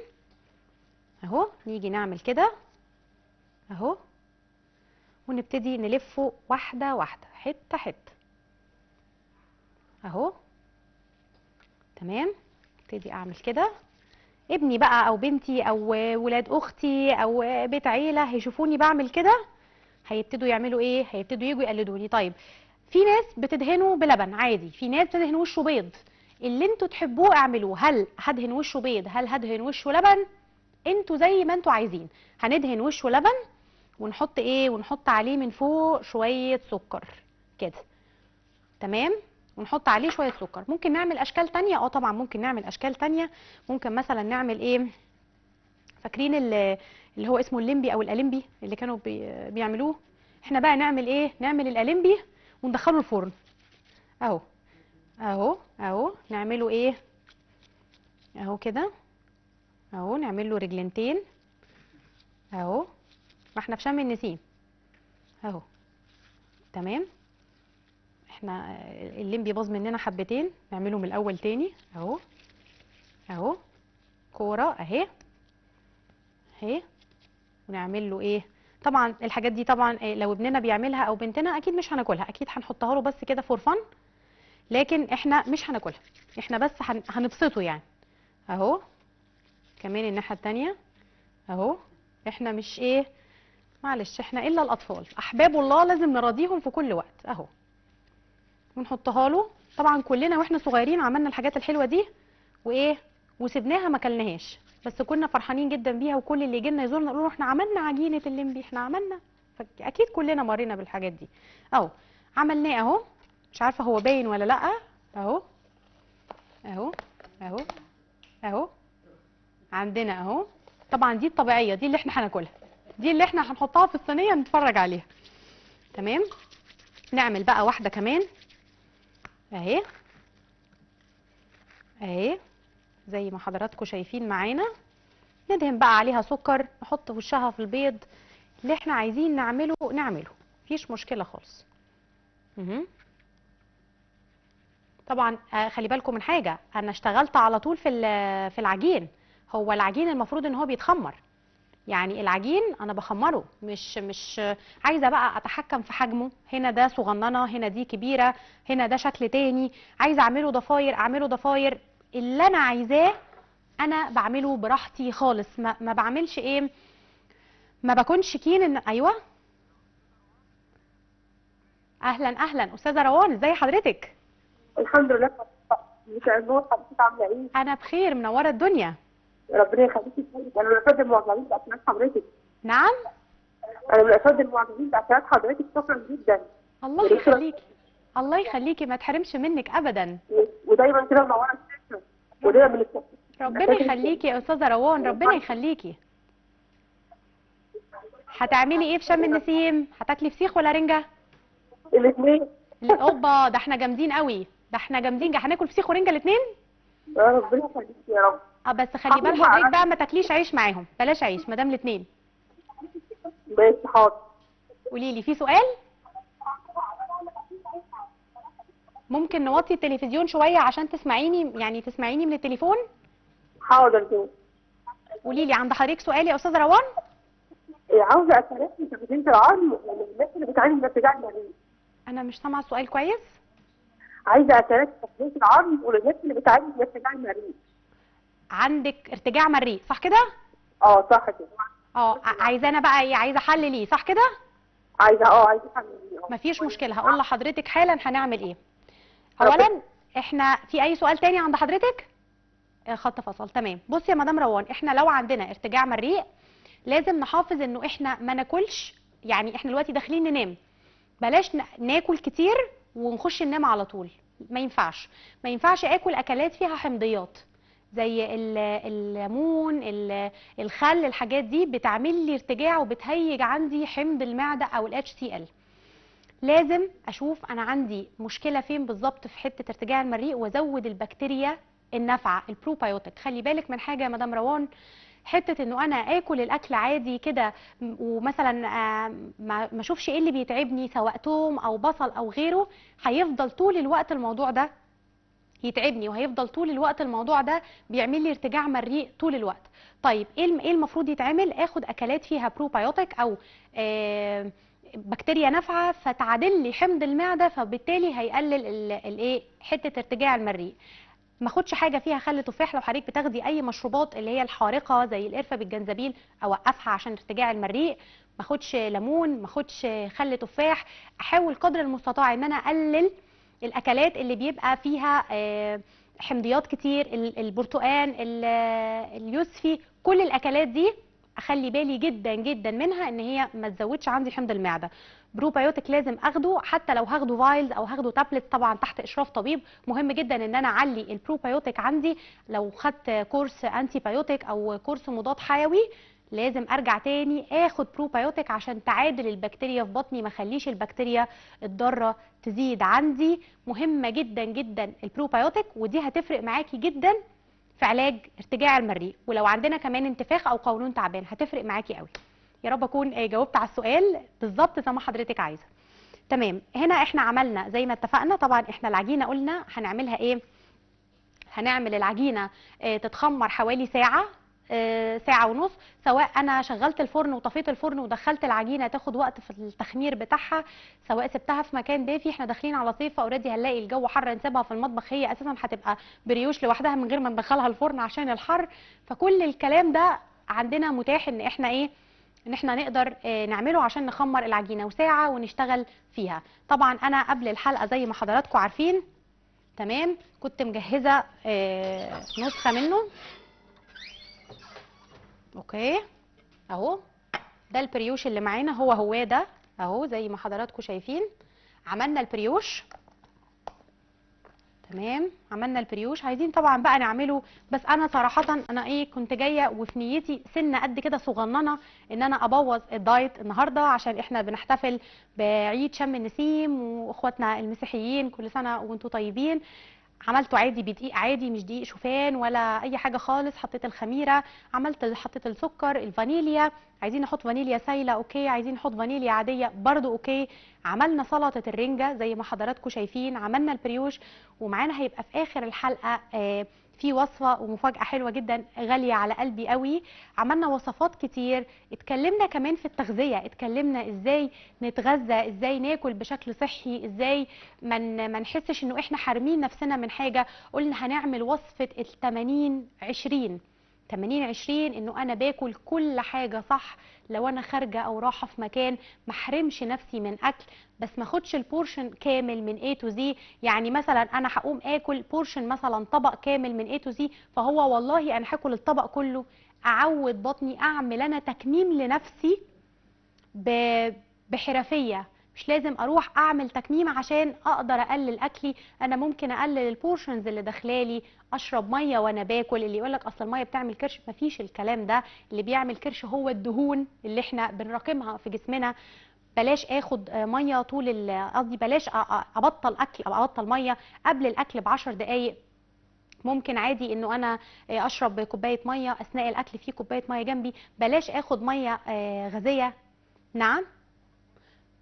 اهو. نيجي نعمل كده اهو، ونبتدي نلفه واحده واحده، حته حته اهو. تمام، ابتدي اعمل كده. ابني بقى او بنتي او ولاد اختي او بيت عيله هيشوفوني بعمل كده، هيبتدوا يعملوا ايه؟ هيبتدوا يجوا يقلدوني. طيب في ناس بتدهنه بلبن عادي، في ناس بتدهن وشه بيض، اللي انتوا تحبوه اعملوه. هل هدهن وشه بيض؟ هل هدهن وشه لبن؟ انتوا زي ما انتوا عايزين. هندهن وشه لبن ونحط ايه؟ ونحط عليه من فوق شويه سكر كده. تمام، ونحط عليه شويه سكر. ممكن نعمل اشكال تانية، طبعا ممكن نعمل اشكال تانية. ممكن مثلا نعمل ايه؟ فاكرين اللي هو اسمه الليمبي او الالمبي اللي كانوا بيعملوه؟ احنا بقى نعمل ايه؟ نعمل الالمبي وندخله الفرن اهو اهو اهو. نعمله ايه اهو كده اهو، نعمل له رجلنتين اهو، ما احنا في شم النسيم اهو. تمام، احنا الليمبي باظ مننا حبتين، نعمله من الاول تاني اهو اهو. كوره اهي اهي، ونعمل له ايه؟ طبعا الحاجات دي طبعا لو ابننا بيعملها او بنتنا اكيد مش هناكلها، اكيد هنحطها له بس كده فور فن، لكن احنا مش هناكلها، احنا بس هنبسطه يعني اهو. كمان الناحيه التانيه اهو. احنا مش ايه، معلش، احنا الا الاطفال احباب الله لازم نراضيهم في كل وقت اهو. ونحطها له. طبعا كلنا واحنا صغيرين عملنا الحاجات الحلوه دي وايه، وسبناها ما كلناهاش، بس كنا فرحانين جدا بيها، وكل اللي يجي لنا يزورنا يقولوا احنا عملنا عجينه الليمبي، احنا عملنا. اكيد كلنا مرينا بالحاجات دي اهو. عملناه اهو، مش عارفه هو باين ولا لا اهو اهو اهو اهو. عندنا اهو. طبعا دي الطبيعيه، دي اللي احنا هناكلها، دي اللي احنا هنحطها في الصينيه نتفرج عليها. تمام، نعمل بقى واحده كمان اهي اهي زي ما حضراتكم شايفين معانا. ندهن بقى عليها سكر، نحط وشها في البيض، اللي احنا عايزين نعمله مفيش مشكله خالص. طبعا خلي بالكم من حاجه، انا اشتغلت على طول في العجين. هو العجين المفروض ان هو بيتخمر، يعني العجين انا بخمره، مش عايزه بقى اتحكم في حجمه، هنا ده صغننه، هنا دي كبيره، هنا ده شكل تاني، عايزه اعمله ضفاير اعمله ضفاير، اللي انا عايزاه انا بعمله براحتي خالص. ما بعملش ايه، ما بكونش كين ان ايوه. اهلا اهلا استاذه روان، ازي حضرتك؟ الحمد لله. مساء النور، حضرتك عامله ايه؟ انا بخير، منوره الدنيا. ربنا يخليكي. انا من الاساتذه المعجبين باسئله حضرتك. نعم، انا من الاساتذه المعجبين باسئله حضرتك، شكرا جدا. الله يخليكي، الله يخليكي، ما تحرمش منك ابدا. ودايما كده منوره الشاشه، ودايما من ربنا يخليكي يا استاذه روان، ربنا يخليكي. هتعملي ايه في شم النسيم؟ هتاكلي فسيخ ولا رنجه؟ الاثنين. اوبا، ده احنا جامدين قوي، ده احنا جامدين، هناكل فسيخ ورنجه الاثنين. يا ربنا يخليكي يا رب. بس خلي بال حضرتك بقى ما تاكليش عيش معاهم، بلاش عيش ما دام الاثنين. ماشي حاضر. قولي لي، في سؤال؟ ممكن نوطي التلفزيون شويه عشان تسمعيني، يعني تسمعيني من التليفون؟ حاضر كده. قولي لي، عند حضرتك سؤال يا استاذه روان؟ عاوزه اسالك في تغذيه العظم والناس اللي بتعاني من ارتجاع المريء. انا مش سامعه السؤال كويس. عايزه اسالك في تغذيه العظم والناس اللي بتعاني من ارتجاع المريء. عندك ارتجاع مريء صح كده؟ صح كده. عايزانا بقى ايه؟ عايزه حل ليه صح كده؟ عايزه حمامي. مفيش مشكله، هقول لحضرتك حالا هنعمل ايه. اولا احنا في اي سؤال تاني عند حضرتك؟ خط فصل. تمام. بصي يا مدام روان، احنا لو عندنا ارتجاع مريء لازم نحافظ انه احنا ما ناكلش. يعني احنا دلوقتي داخلين ننام، بلاش ناكل كتير ونخش ننام على طول. ما ينفعش اكل اكلات فيها حمضيات زي الليمون، الخل. الحاجات دي بتعمل لي ارتجاع وبتهيج عندي حمض المعده او HCl. لازم اشوف انا عندي مشكله فين بالظبط في حته ارتجاع المريء وازود البكتيريا النافعه البروبايوتيك. خلي بالك من حاجه يا مدام روان، حته انه انا اكل الاكل عادي كده ومثلا ما اشوفش ايه اللي بيتعبني سواء توم او بصل او غيره، هيفضل طول الوقت الموضوع ده يتعبني، وهيفضل طول الوقت الموضوع ده بيعمل لي ارتجاع مريء طول الوقت. طيب ايه المفروض يتعمل؟ اخد اكلات فيها بروبايوتيك او بكتيريا نافعه فتعادل لي حمض المعده، فبالتالي هيقلل الايه حته ارتجاع المريء. ما اخدش حاجه فيها خل تفاح. لو حضرتك بتاخدي اي مشروبات اللي هي الحارقه زي القرفه بالجنزبيل اوقفها عشان ارتجاع المريء. ما اخدش ليمون، ما اخدش خل تفاح. احاول قدر المستطاع ان انا اقلل الاكلات اللي بيبقى فيها حمضيات كتير، البرتقان، اليوسفي، كل الاكلات دي اخلي بالي جدا جدا منها ان هي ما تزودش عندي حمض المعده. بروبايوتيك لازم اخده، حتى لو هاخده فايلز او هاخده تابلت طبعا تحت اشراف طبيب. مهم جدا ان انا اعلي البروبايوتيك عندي. لو خدت كورس انتي بايوتيك او كورس مضاد حيوي لازم ارجع تاني اخد بروبايوتيك عشان تعادل البكتيريا في بطني، ما اخليش البكتيريا الضاره تزيد عندي. مهمه جدا جدا البروبايوتيك، ودي هتفرق معاكي جدا في علاج ارتجاع المريء. ولو عندنا كمان انتفاخ او قولون تعبان هتفرق معاكي قوي. يا رب اكون جاوبت على السؤال بالظبط زي ما حضرتك عايزه. تمام. هنا احنا عملنا زي ما اتفقنا. طبعا احنا العجينه قلنا هنعملها ايه؟ هنعمل العجينه تتخمر حوالي ساعه، ساعة ونص. سواء انا شغلت الفرن وطفيت الفرن ودخلت العجينه تاخد وقت في التخمير بتاعها، سواء سبتها في مكان دافي. احنا داخلين على صيف اوريدي هنلاقي الجو حر، نسيبها في المطبخ هي اساسا هتبقى بريوش لوحدها من غير ما ندخلها الفرن عشان الحر. فكل الكلام ده عندنا متاح ان احنا ايه، ان احنا نقدر نعمله عشان نخمر العجينه وساعه ونشتغل فيها. طبعا انا قبل الحلقه زي ما حضراتكم عارفين تمام كنت مجهزه نسخه منه. اوكي اهو ده البريوش اللي معانا، هو ده اهو زي ما حضراتكم شايفين. عملنا البريوش تمام، عملنا البريوش. عايزين طبعا بقى نعمله، بس انا صراحه انا كنت جايه وفي نيتي سنه قد كده صغننه ان انا ابوظ الدايت النهارده عشان احنا بنحتفل بعيد شم النسيم واخواتنا المسيحيين كل سنه وانتم طيبين. عملته عادي بدقيق عادي، مش دقيق شوفان ولا اي حاجه خالص. حطيت الخميره، حطيت السكر، الفانيليا. عايزين نحط فانيليا سايله اوكي، عايزين نحط فانيليا عاديه برضو اوكي. عملنا سلطه الرنجه زي ما حضراتكم شايفين، عملنا البريوش. ومعانا هيبقى في اخر الحلقه في وصفه ومفاجاه حلوه جدا غاليه على قلبي قوي. عملنا وصفات كتير، اتكلمنا كمان في التغذيه، اتكلمنا ازاي نتغذى، ازاي ناكل بشكل صحي، ازاي ما نحسش انه احنا حارمين نفسنا من حاجه. قلنا هنعمل وصفه ال80-20 80-20، انه انا باكل كل حاجه صح. لو انا خارجه او رايحه في مكان ما احرمش نفسي من اكل، بس ما اخدش البورشن كامل من A to Z. يعني مثلا انا هقوم اكل بورشن مثلا طبق كامل من A to Z، فهو والله انا هاكل الطبق كله. اعود بطني، اعمل انا تكميم لنفسي بحرفيه. مش لازم اروح اعمل تكميم عشان اقدر اقلل اكلي. انا ممكن اقلل البورشنز اللي داخلالي، اشرب ميه وانا باكل. اللي يقول لك اصل الميه بتعمل كرش، مفيش الكلام ده. اللي بيعمل كرش هو الدهون اللي احنا بنراكمها في جسمنا. بلاش اخد ميه طول قصدي بلاش ابطل اكل او ابطل ميه قبل الاكل ب10 دقائق. ممكن عادي انه انا اشرب كوبايه ميه اثناء الاكل، في كوبايه ميه جنبي. بلاش اخد ميه غازيه. نعم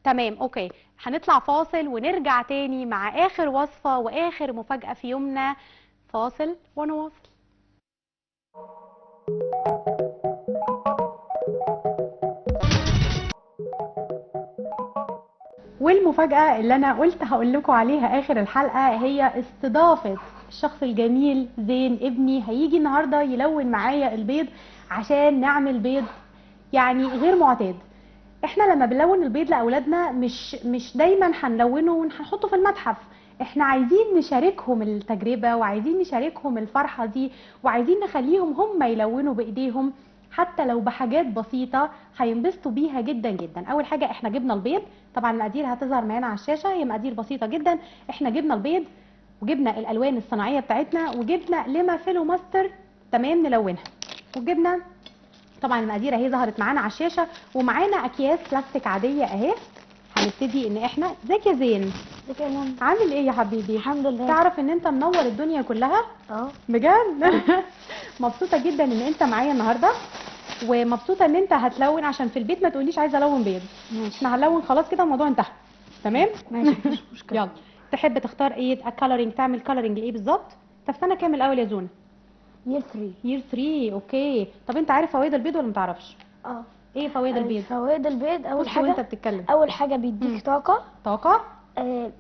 تمام اوكي. هنطلع فاصل ونرجع تاني مع اخر وصفة واخر مفاجأة في يومنا. فاصل ونواصل. والمفاجأة اللي انا قلت هقول لكم عليها اخر الحلقة هي استضافة الشخص الجميل زين ابني. هيجي النهاردة يلون معايا البيض عشان نعمل بيض يعني غير معتاد. احنا لما بنلون البيض لاولادنا مش دايما هنلونه وهنحطه في المتحف، احنا عايزين نشاركهم التجربه وعايزين نشاركهم الفرحه دي، وعايزين نخليهم هم يلونوا بايديهم حتى لو بحاجات بسيطه هينبسطوا بيها جدا جدا. اول حاجه احنا جبنا البيض، طبعا المقادير هتظهر معانا على الشاشه، هي مقادير بسيطه جدا. احنا جبنا البيض وجبنا الالوان الصناعيه بتاعتنا وجبنا لما فيلوماستر تمام نلونها، وجبنا طبعا المقادير اهي ظهرت معانا على الشاشه، ومعانا اكياس بلاستيك عاديه اهي. هنبتدي ان احنا ازيك يا زين؟ ازيك يا ماما؟ عامل ايه يا حبيبي؟ الحمد لله. تعرف ان انت منور الدنيا كلها؟ بجد مبسوطه جدا ان انت معايا النهارده، ومبسوطه ان انت هتلون عشان في البيت ما تقوليش عايزه الون بيض. ماشي. احنا هنلون خلاص كده الموضوع انتهى. تمام ماشي مفيش مشكله. يلا، تحب تختار ايه كالرنج؟ تعمل كالرنج ايه بالظبط؟ انت في سنه كام الاول يا زونه؟ يير 3. يير 3. اوكي، طب انت عارف فوائد البيض ولا ما تعرفش؟ ايه فوائد البيض؟ فوائد البيض اول بص وانت حاجه بتتكلم. اول حاجه بيديك طاقه. طاقه.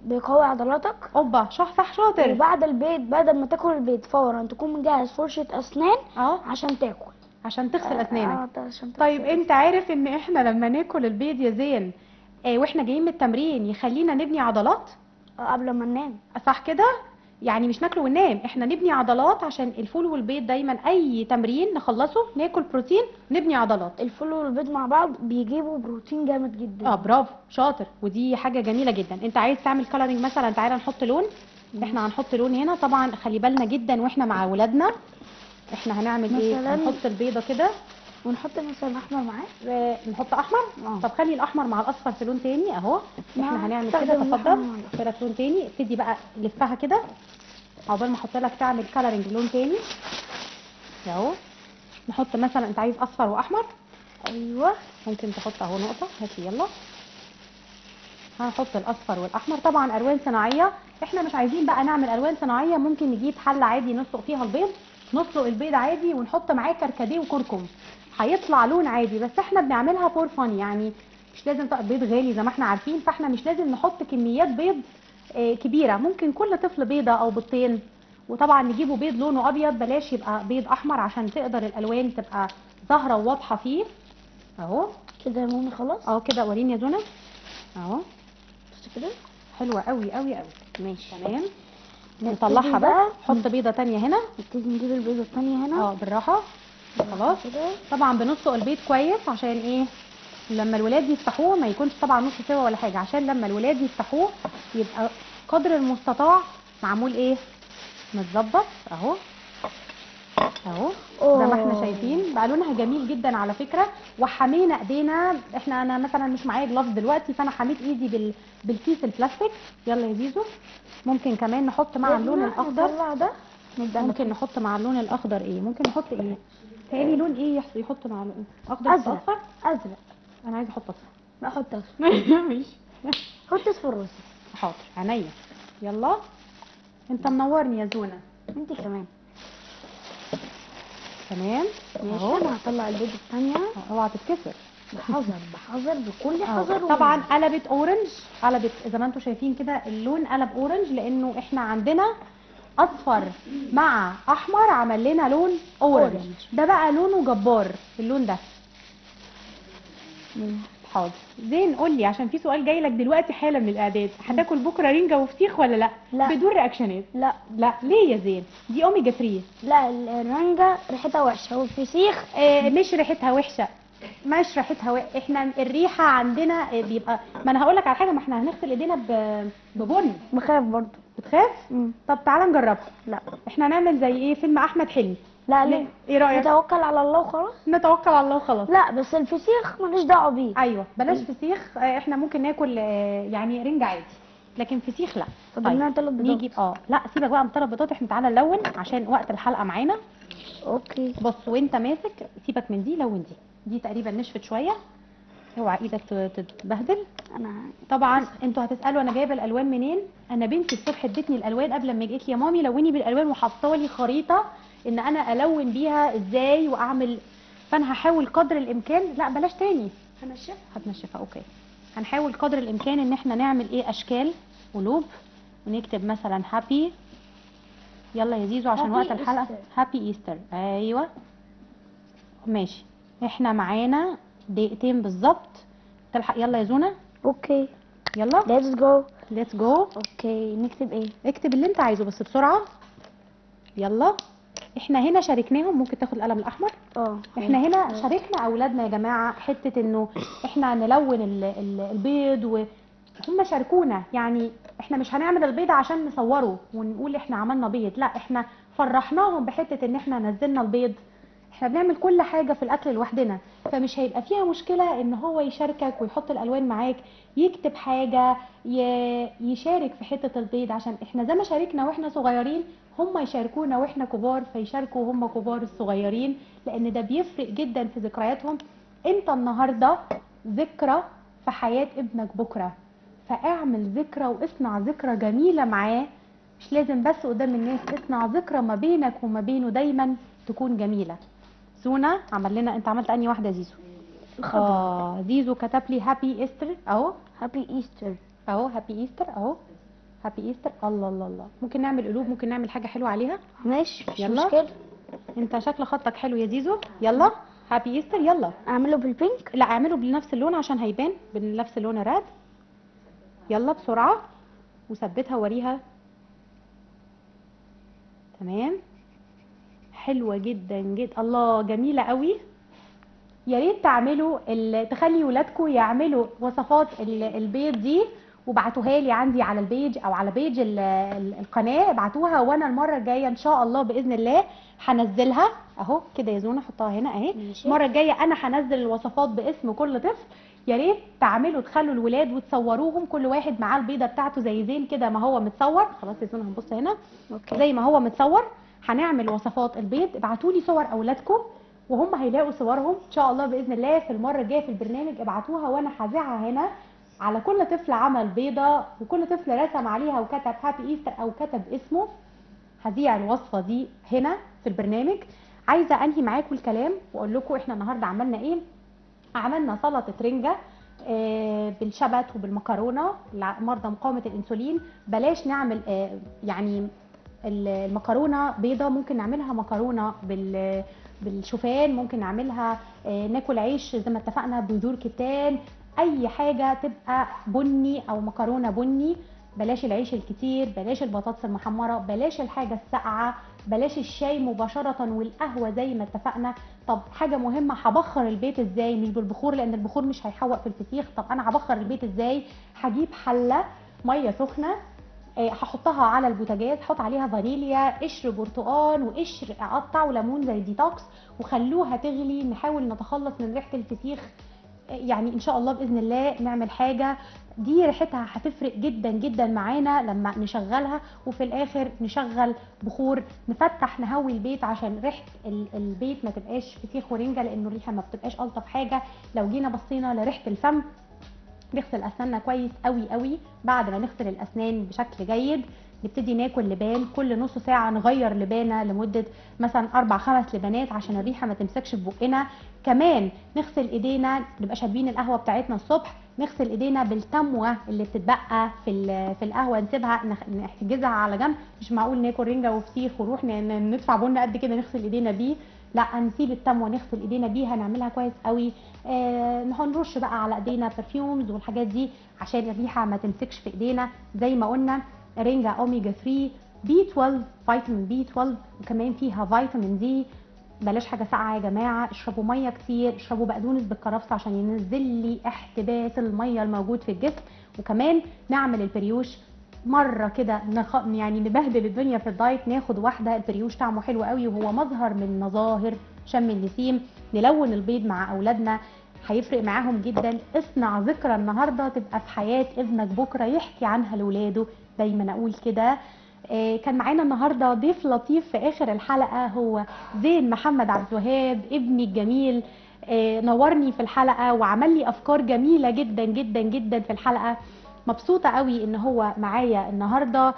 بيقوي عضلاتك. اوبا صح شاطر. وبعد البيض، بعد ما تاكل البيض فورا تكون مجهز فرشه اسنان عشان تاكل، عشان تغسل اسنانك. عشان تغسل. طيب انت عارف ان احنا لما ناكل البيض يا زين واحنا جايين من التمرين يخلينا نبني عضلات؟ قبل ما ننام. صح كده؟ يعني مش ناكله وننام، احنا نبني عضلات عشان الفول والبيض دايما اي تمرين نخلصه ناكل بروتين نبني عضلات. الفول والبيض مع بعض بيجيبوا بروتين جامد جدا. برافو شاطر، ودي حاجه جميله جدا. انت عايز تعمل كلرنج مثلا، تعالى نحط لون. احنا هنحط لون هنا، طبعا خلي بالنا جدا واحنا مع ولادنا. احنا هنعمل ايه؟ هنحط البيضه كده ونحط مثلا احمر معاه. نحط احمر. طب خلي الاحمر مع الاصفر في لون تاني اهو. احنا هنعمل كده، تفضل كده في لون تاني. ابتدي بقى لفها كده عقبال ما احط لك تعمل كلرنج لون تاني اهو. نحط مثلا، انت عايز اصفر واحمر؟ ايوه ممكن تحط اهو نقطه. هاتي يلا. هنحط الاصفر والاحمر، طبعا الوان صناعيه. احنا مش عايزين بقى نعمل الوان صناعيه، ممكن نجيب حله عادي نسلق فيها البيض، نسلق البيض عادي ونحط معاه كركديه وكركم، هيطلع لون عادي. بس احنا بنعملها فور فن، يعني مش لازم بيض غالي زي ما احنا عارفين، فاحنا مش لازم نحط كميات بيض كبيره. ممكن كل طفل بيضه او بيضتين، وطبعا نجيبه بيض لونه ابيض، بلاش يبقى بيض احمر عشان تقدر الالوان تبقى ظاهره وواضحه فيه اهو. كده يا مامي خلاص. كده وريني يا زونه اهو. بس كده حلوه قوي قوي قوي. ماشي تمام. نطلعها بقى، حط بيضه تانية هنا. نبتدي نجيب البيضه التانية هنا. بالراحه. خلاص. طبعا بنسلق البيض كويس عشان ايه؟ لما الولاد يفتحوه ما يكونش طبعا نص سوا ولا حاجه، عشان لما الولاد يفتحوه يبقى قدر المستطاع معمول ايه؟ متظبط اهو اهو زي ما احنا شايفين. بقى لونها جميل جدا على فكره، وحمينا ايدينا. انا مثلا مش معايا جلاف دلوقتي، فانا حميت ايدي بالكيس البلاستيك. يلا يا زيزو. ممكن كمان نحط مع اللون الاخضر ده. ممكن نحط مع اللون الاخضر ايه؟ ممكن نحط ايه تاني؟ لون ايه يحط مع اللون اخضر؟ ازرق. ازرق. انا عايزه احط اصفر. لا حط اصفر. ماشي. حط اصفر روسي. حاضر عينيا. يلا. انت منورني يا زونه. انت كمان. تمام. ماشي. انا هطلع البيضه الثانيه. اوعى تتكسر. بحذر بكل حذر. طبعا قلبت اورنج، قلبت زي ما انتم شايفين كده، اللون قلب اورنج لانه احنا عندنا اصفر مع احمر عمل لنا لون اورنج. ده بقى لونه جبار اللون ده. حاضر. زين قول لي، عشان في سؤال جاي لك دلوقتي حالا من الاعداد، هتاكل بكره رنجه وفسيخ ولا لا؟ بدون رياكشنات. لا ليه يا زين؟ دي اوميجا 3. لا الرنجه ريحتها وحشه، والفسيخ مش ريحتها وحشه، مش ريحتها احنا الريحه عندنا بيبقى، ما انا هقول لك على حاجه، ما احنا هنغسل ايدينا ببن. بخاف برضه. بتخاف؟ طب تعالى نجربها. لا احنا هنعمل زي ايه فيلم احمد حلمي. لا ليه؟ ايه رايك؟ نتوكل على الله وخلاص. نتوكل على الله وخلاص. لا بس الفسيخ ماليش دعوه بيه. ايوه بلاش فسيخ. احنا ممكن ناكل يعني رنجة عادي، لكن فسيخ لا. فضلنا 3 بيضات. نيجي لا سيبك بقى من 3 بيضات، احنا تعالى نلون عشان وقت الحلقه معانا. اوكي. بص وانت ماسك سيبك من دي، لون دي تقريبا نشفت شويه، اوعى ايدك تتبهدل. انا طبعا انتوا هتسالوا انا جايبه الالوان منين. انا بنتي الصبح ادتني الالوان قبل ما جيت لي يا مامي لوني بالالوان، وحاطه لي خريطه ان انا الون بيها ازاي واعمل، فانا هحاول قدر الامكان. لا بلاش تاني، هتنشفها. اوكي. هنحاول قدر الامكان ان احنا نعمل ايه اشكال قلوب، ونكتب مثلا هابي. يلا يا زيزو عشان وقت الحلقه. هابي ايستر. ايوه ماشي. احنا معانا دقيقتين بالظبط تلحق. يلا يا زونا. اوكي يلا ليتس جو. ليتس جو. اوكي نكتب ايه؟ اكتب اللي انت عايزه بس بسرعه. يلا احنا هنا شاركناهم. ممكن تاخد القلم الاحمر. احنا هنا شاركنا اولادنا يا جماعه حته انه احنا نلون البيض، وهم شاركونا. يعني احنا مش هنعمل البيض عشان نصوره ونقول احنا عملنا بيض، لا احنا فرحناهم بحته ان احنا نزلنا البيض. احنا بنعمل كل حاجه في الاكل لوحدنا، فمش هيبقى فيها مشكله ان هو يشاركك ويحط الالوان معاك، يكتب حاجه، يشارك في حته البيض، عشان احنا زي ما شاركنا واحنا صغيرين هم يشاركونا واحنا كبار، فيشاركوا هم كبار الصغيرين، لان ده بيفرق جدا في ذكرياتهم. انت النهارده ذكرى في حياه ابنك بكره، فاعمل ذكرى واصنع ذكرى جميله معاه. مش لازم بس قدام الناس، اصنع ذكرى ما بينك وما بينه دايما تكون جميله. سونا عمل لنا، انت عملت انهي واحده يا زيزو؟ زيزو كتب لي هابي ايستر اهو. هابي ايستر اهو. هابي ايستر اهو. هابي ايستر. الله الله الله. ممكن نعمل قلوب، ممكن نعمل حاجه حلوه عليها. ماشي مفيش يلا. مشكله. انت شكل خطك حلو يا زيزو. يلا هابي ايستر. يلا اعمله بالبينك. لا اعمله بنفس اللون عشان هيبان بنفس اللون الراد. يلا بسرعه وثبتها ووريها. تمام حلوه جدا جدا. الله جميله قوي. يا ريت تعملوا تخلي ولادكم يعملوا وصفات البيض دي وبعتوها لي عندي على البيج او على بيج القناه. ابعتوها وانا المره الجايه ان شاء الله باذن الله هنزلها اهو كده يا زونا. حطها هنا اهي. المره الجايه انا هنزل الوصفات باسم كل طفل. يا ريت تعملوا تخلوا الولاد وتصوروهم كل واحد معاه البيضه بتاعته زي زين كده ما هو متصور. خلاص يا زونا هنبص هنا. أوكي. زي ما هو متصور هنعمل وصفات البيض. ابعتوا لي صور اولادكم وهم هيلاقوا صورهم ان شاء الله باذن الله في المره الجايه في البرنامج. ابعتوها وانا هذاعها هنا على كل طفل عمل بيضه وكل طفل رسم عليها وكتب هابي ايستر او كتب اسمه. هذيع الوصفه دي هنا في البرنامج. عايزه انهي معاكم الكلام واقول لكم احنا النهارده عملنا ايه. عملنا سلطه رنجه بالشبت وبالمكرونه لمرضى مقاومه الانسولين. بلاش نعمل يعني المكرونه بيضه، ممكن نعملها مكرونه بالشوفان، ممكن نعملها ناكل عيش زي ما اتفقنا بذور كتان، اي حاجه تبقى بني او مكرونه بني. بلاش العيش الكتير، بلاش البطاطس المحمره، بلاش الحاجه الساقعه، بلاش الشاي مباشره والقهوه زي ما اتفقنا. طب حاجه مهمه، هبخر البيت ازاي؟ مش بالبخور لان البخور مش هيحوق في الفسيخ. طب انا هبخر البيت ازاي؟ هجيب حله ميه سخنه هحطها على البوتاجاز، احط عليها فانيليا، قشر برتقال وقشر اقطع وليمون زي ديتوكس وخلوها تغلي. نحاول نتخلص من ريحه الفسيخ. يعني ان شاء الله باذن الله نعمل حاجه دي ريحتها هتفرق جدا جدا معانا لما نشغلها. وفي الاخر نشغل بخور نفتح نهوي البيت عشان ريحه البيت ما تبقاش فسيخ ورنجه، لانه الريحه ما بتبقاش الطف حاجه. لو جينا بصينا لريحه الفم، نغسل اسناننا كويس قوي قوي. بعد ما نغسل الاسنان بشكل جيد نبتدي ناكل لبان. كل نص ساعه نغير لبانه لمده مثلا 4-5 لبانات عشان الريحه ما تمسكش في بقنا. كمان نغسل ايدينا، نبقى شاربين القهوه بتاعتنا الصبح، نغسل ايدينا بالتموه اللي بتتبقى في القهوه نسيبها نحجزها على جنب. مش معقول ناكل رنجه وفسيخ ونروح ندفع بن قد كده نغسل ايدينا بيه، لا نسيب التموه نغسل ايدينا بيها نعملها كويس قوي. نرش بقى على ايدينا برفيومز والحاجات دي عشان الريحه ما تمسكش في ايدينا. زي ما قلنا رنجه اوميجا 3 بي 12 فيتامين بي 12 وكمان فيها فيتامين دي. بلاش حاجه ساقعه يا جماعه. اشربوا ميه كتير، اشربوا بقدونس بالكرفس عشان ينزل لي احتباس الميه الموجود في الجسم. وكمان نعمل البريوش مره كده يعني نبهدل الدنيا في الدايت. ناخد واحده البريوش طعمه حلو قوي وهو مظهر من مظاهر شم النسيم. نلون البيض مع اولادنا هيفرق معاهم جدا. اصنع ذكرى النهارده تبقى في حياه ابنك بكره يحكي عنها لاولاده. دايما اقول كده. كان معانا النهارده ضيف لطيف في اخر الحلقه هو زين محمد عبد الوهاب ابني الجميل. نورني في الحلقه وعمل لي افكار جميله جدا جدا جدا في الحلقه. مبسوطه قوي ان هو معايا النهارده.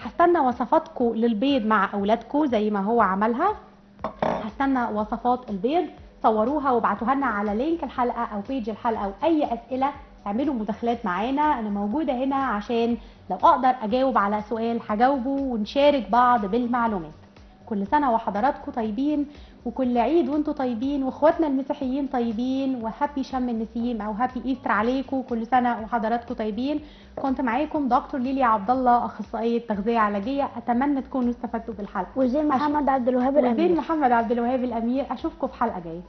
هستنى وصفاتكم للبيض مع اولادكم زي ما هو عملها. هستنى وصفات البيض صوروها وابعتوها لنا على لينك الحلقه او بيج الحلقه. واي اسئله اعملوا مداخلات معانا، انا موجوده هنا عشان لو اقدر اجاوب على سؤال هجاوبه ونشارك بعض بالمعلومات. كل سنه وحضراتكم طيبين، وكل عيد وانتم طيبين، واخواتنا المسيحيين طيبين، وهابي شم النسيم او هابي ايستر عليكم. كل سنه وحضراتكم طيبين. كنت معاكم دكتور ليليا عبد الله، اخصائيه تغذيه علاجيه. اتمنى تكونوا استفدتوا بالحلقه. وزين محمد عبد الوهاب الامير. وزين محمد عبد الوهاب الامير. اشوفكم في حلقه جايه.